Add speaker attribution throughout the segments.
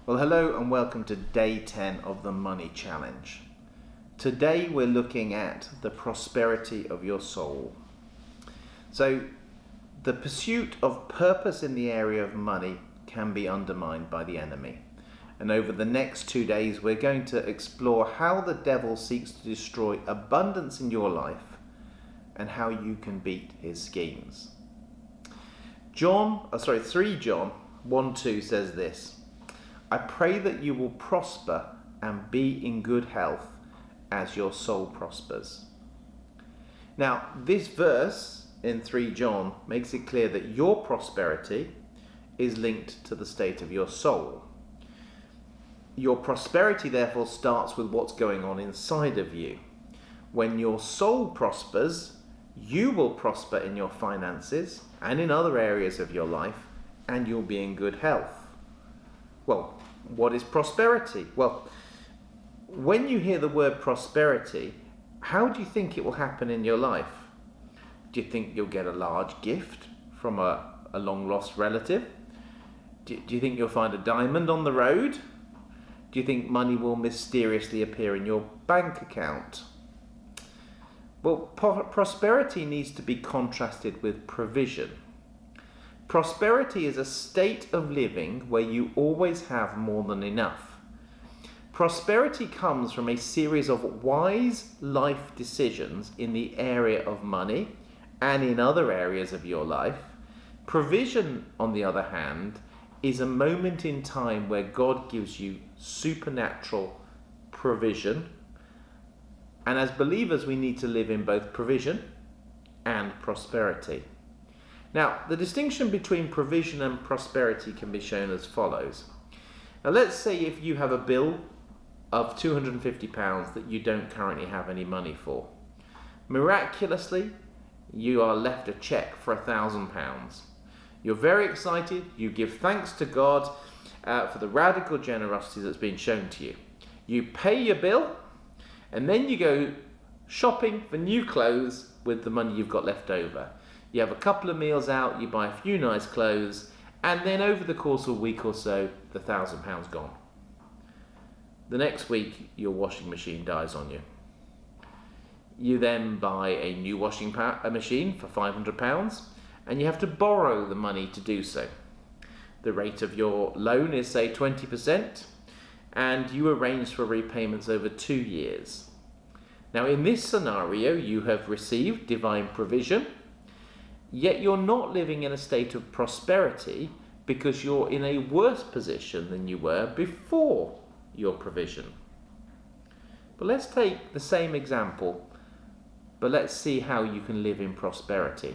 Speaker 1: Well, hello and welcome to day 10 of the Money Challenge. Today we're looking at the prosperity of your soul. So, the pursuit of purpose in the area of money can be undermined by the enemy. And over the next 2 days, we're going to explore how the devil seeks to destroy abundance in your life and how you can beat his schemes. 3 John 1:2 says this: I pray that you will prosper and be in good health as your soul prospers. Now, this verse in 3 John makes it clear that your prosperity is linked to the state of your soul. Your prosperity, therefore, starts with what's going on inside of you. When your soul prospers, you will prosper in your finances and in other areas of your life, and you'll be in good health. Well, what is prosperity? Well, when you hear the word prosperity, how do you think it will happen in your life? Do you think you'll get a large gift from a long-lost relative? Do you think you'll find a diamond on the road? Do you think money will mysteriously appear in your bank account? Well, prosperity needs to be contrasted with provision. Prosperity is a state of living where you always have more than enough. Prosperity comes from a series of wise life decisions in the area of money and in other areas of your life. Provision, on the other hand, is a moment in time where God gives you supernatural provision. And as believers, we need to live in both provision and prosperity. Now, the distinction between provision and prosperity can be shown as follows. Now, let's say if you have a bill of £250 that you don't currently have any money for. Miraculously, you are left a cheque for £1,000. You're very excited. You give thanks to God for the radical generosity that's been shown to you. You pay your bill, and then you go shopping for new clothes with the money you've got left over. You have a couple of meals out, you buy a few nice clothes, and then over the course of a week or so, the £1,000 gone. The next week, your washing machine dies on you. You then buy a new washing machine for £500, and you have to borrow the money to do so. The rate of your loan is, say, 20%, and you arrange for repayments over 2 years. Now, in this scenario, you have received divine provision, yet you're not living in a state of prosperity because you're in a worse position than you were before your provision. But let's take the same example, but let's see how you can live in prosperity.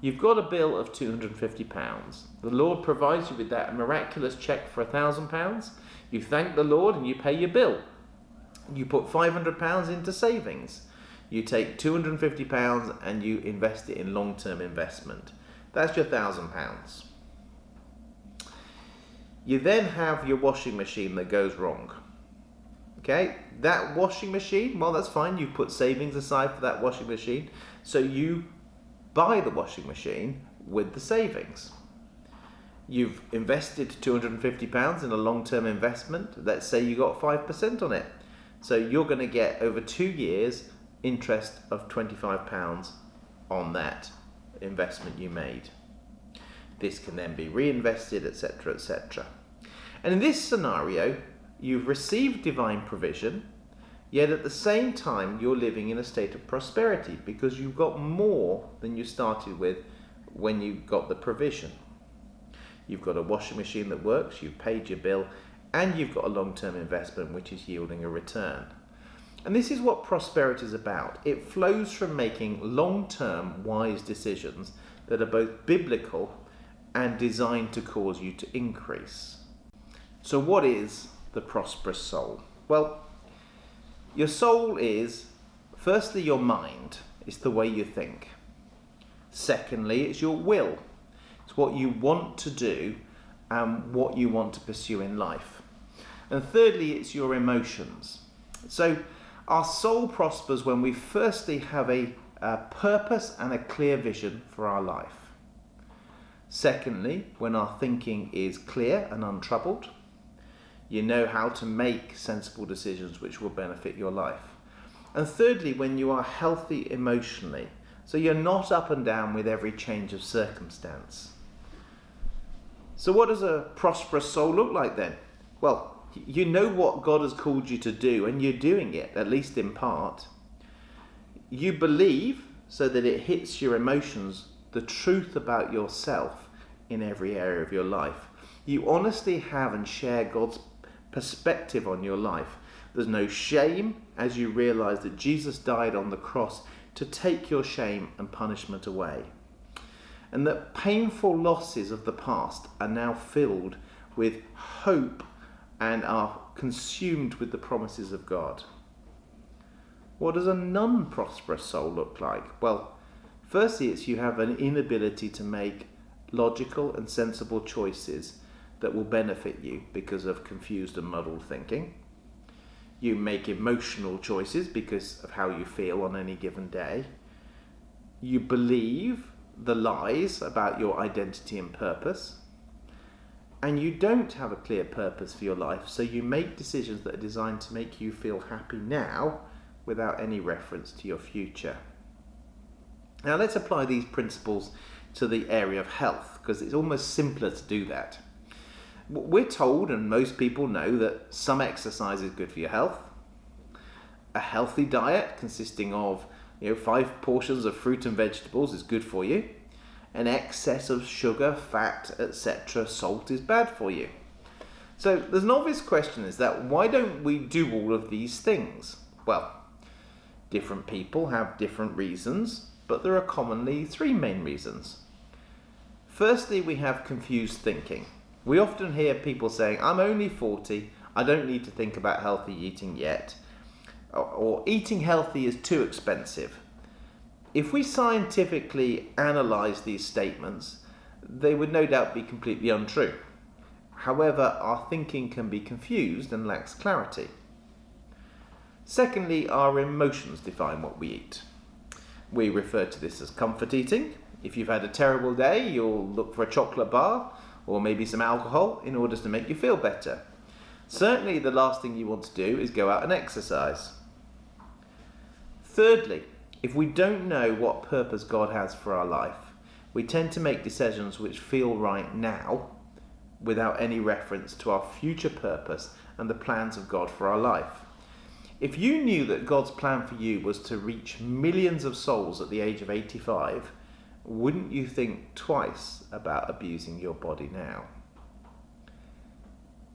Speaker 1: You've got a bill of £250. The Lord provides you with that miraculous cheque for £1,000. You thank the Lord and you pay your bill. You put £500 into savings. You take £250 and you invest it in long-term investment. That's your £1,000. You then have your washing machine that goes wrong. Okay, that washing machine, well, that's fine. You've put savings aside for that washing machine. So you buy the washing machine with the savings. You've invested £250 in a long-term investment. Let's say you got 5% on it. So you're going to get over 2 years interest of £25 on that investment you made. This can then be reinvested, etc., etc. And in this scenario, you've received divine provision, yet at the same time you're living in a state of prosperity because you've got more than you started with when you got the provision. You've got a washing machine that works, you've paid your bill, and you've got a long-term investment which is yielding a return. And this is what prosperity is about. It flows from making long-term wise decisions that are both biblical and designed to cause you to increase. So what is the prosperous soul? Well, your soul is, firstly, your mind. It's the way you think. Secondly, it's your will. It's what you want to do and what you want to pursue in life. And thirdly, it's your emotions. So our soul prospers when we firstly have a purpose and a clear vision for our life. Secondly, when our thinking is clear and untroubled. You know how to make sensible decisions which will benefit your life. And thirdly, when you are healthy emotionally, so you're not up and down with every change of circumstance. So what does a prosperous soul look like then? Well, you know what God has called you to do, and you're doing it, at least in part. You believe, so that it hits your emotions, the truth about yourself in every area of your life. You honestly have and share God's perspective on your life. There's no shame as you realize that Jesus died on the cross to take your shame and punishment away. And that painful losses of the past are now filled with hope and are consumed with the promises of God. What does a non-prosperous soul look like? Well, firstly, it's you have an inability to make logical and sensible choices that will benefit you because of confused and muddled thinking. You make emotional choices because of how you feel on any given day. You believe the lies about your identity and purpose. And you don't have a clear purpose for your life, so you make decisions that are designed to make you feel happy now without any reference to your future. Now let's apply these principles to the area of health, because it's almost simpler to do that. We're told, and most people know, that some exercise is good for your health. A healthy diet consisting of 5 portions of fruit and vegetables is good for you. An excess of sugar, fat, etc., salt is bad for you. So there's an obvious question, is that why don't we do all of these things? Well, different people have different reasons, but there are commonly 3 main reasons. Firstly, we have confused thinking. We often hear people saying, I'm only 40, I don't need to think about healthy eating yet, or eating healthy is too expensive. If we scientifically analyse these statements, they would no doubt be completely untrue. However, our thinking can be confused and lacks clarity. Secondly, our emotions define what we eat. We refer to this as comfort eating. If you've had a terrible day, you'll look for a chocolate bar or maybe some alcohol in order to make you feel better. Certainly, the last thing you want to do is go out and exercise. Thirdly, if we don't know what purpose God has for our life, we tend to make decisions which feel right now without any reference to our future purpose and the plans of God for our life. If you knew that God's plan for you was to reach millions of souls at the age of 85, wouldn't you think twice about abusing your body now?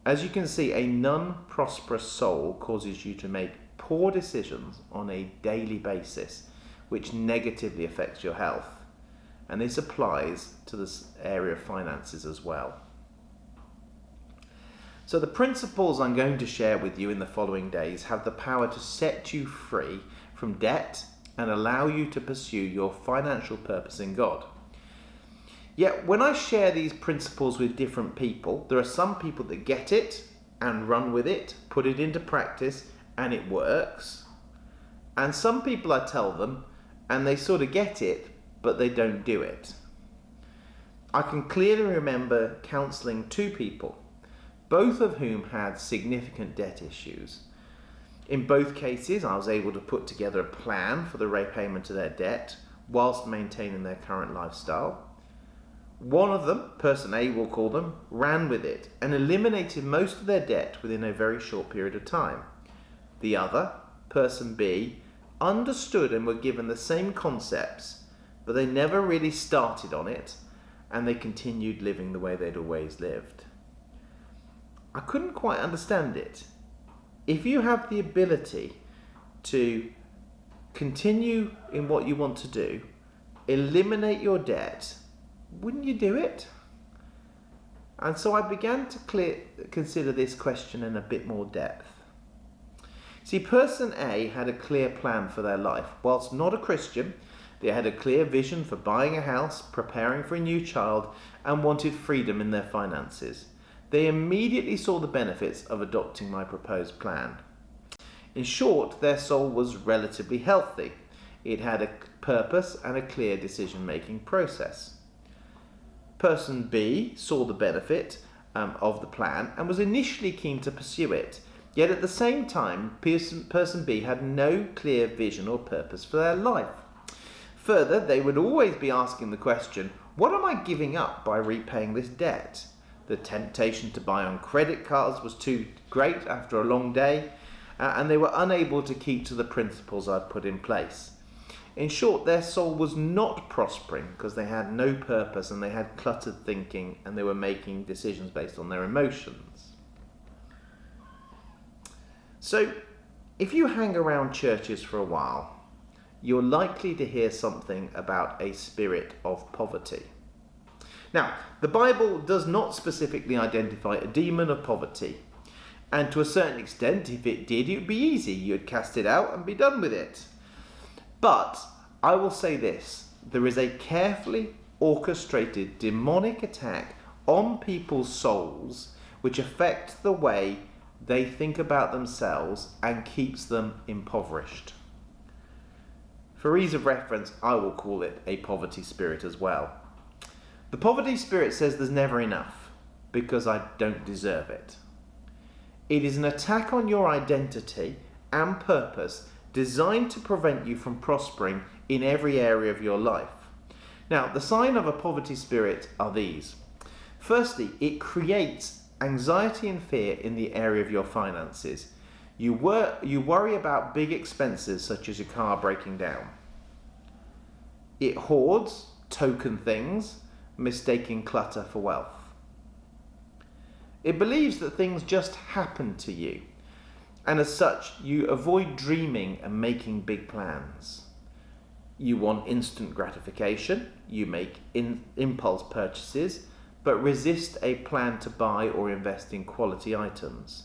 Speaker 1: As you can see, a non-prosperous soul causes you to make poor decisions on a daily basis, which negatively affects your health. And this applies to this area of finances as well. So the principles I'm going to share with you in the following days have the power to set you free from debt and allow you to pursue your financial purpose in God. Yet when I share these principles with different people, there are some people that get it and run with it, put it into practice, and it works. And some people, I tell them, and they sort of get it, but they don't do it. I can clearly remember counselling 2 people, both of whom had significant debt issues. In both cases, I was able to put together a plan for the repayment of their debt whilst maintaining their current lifestyle. One of them, person A we'll call them, ran with it and eliminated most of their debt within a very short period of time. The other, person B, understood and were given the same concepts, but they never really started on it, and they continued living the way they'd always lived. I couldn't quite understand it. If you have the ability to continue in what you want to do, eliminate your debt, wouldn't you do it? And so I began to consider this question in a bit more depth. See, person A had a clear plan for their life. Whilst not a Christian, they had a clear vision for buying a house, preparing for a new child, and wanted freedom in their finances. They immediately saw the benefits of adopting my proposed plan. In short, their soul was relatively healthy. It had a purpose and a clear decision-making process. Person B saw the benefit of the plan and was initially keen to pursue it. Yet at the same time, person B had no clear vision or purpose for their life. Further, they would always be asking the question, what am I giving up by repaying this debt? The temptation to buy on credit cards was too great after a long day, and they were unable to keep to the principles I'd put in place. In short, their soul was not prospering because they had no purpose and they had cluttered thinking and they were making decisions based on their emotions. So, if you hang around churches for a while, you're likely to hear something about a spirit of poverty. Now, the Bible does not specifically identify a demon of poverty, and to a certain extent, if it did, it would be easy. You'd cast it out and be done with it. But I will say this, there is a carefully orchestrated demonic attack on people's souls which affects the way they think about themselves and keeps them impoverished. For ease of reference, I will call it a poverty spirit as well. The poverty spirit says there's never enough because I don't deserve it. It is an attack on your identity and purpose designed to prevent you from prospering in every area of your life. Now, the sign of a poverty spirit are these. Firstly, it creates anxiety and fear in the area of your finances. You worry about big expenses such as your car breaking down. It hoards token things, mistaking clutter for wealth. It believes that things just happen to you, and as such, you avoid dreaming and making big plans. You want instant gratification, you make impulse purchases, but resist a plan to buy or invest in quality items.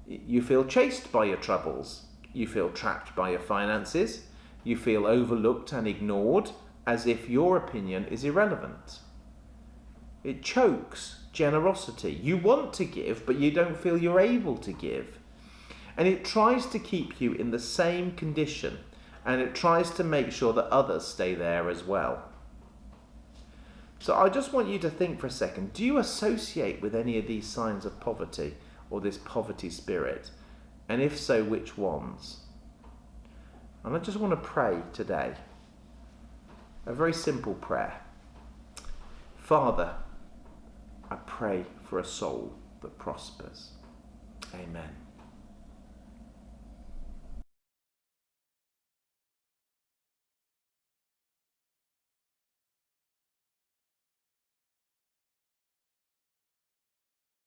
Speaker 1: You feel chased by your troubles, you feel trapped by your finances, you feel overlooked and ignored as if your opinion is irrelevant. It chokes generosity. You want to give, but you don't feel you're able to give. And it tries to keep you in the same condition, and it tries to make sure that others stay there as well. So I just want you to think for a second, do you associate with any of these signs of poverty or this poverty spirit? And if so, which ones? And I just want to pray today. A very simple prayer. Father, I pray for a soul that prospers. Amen.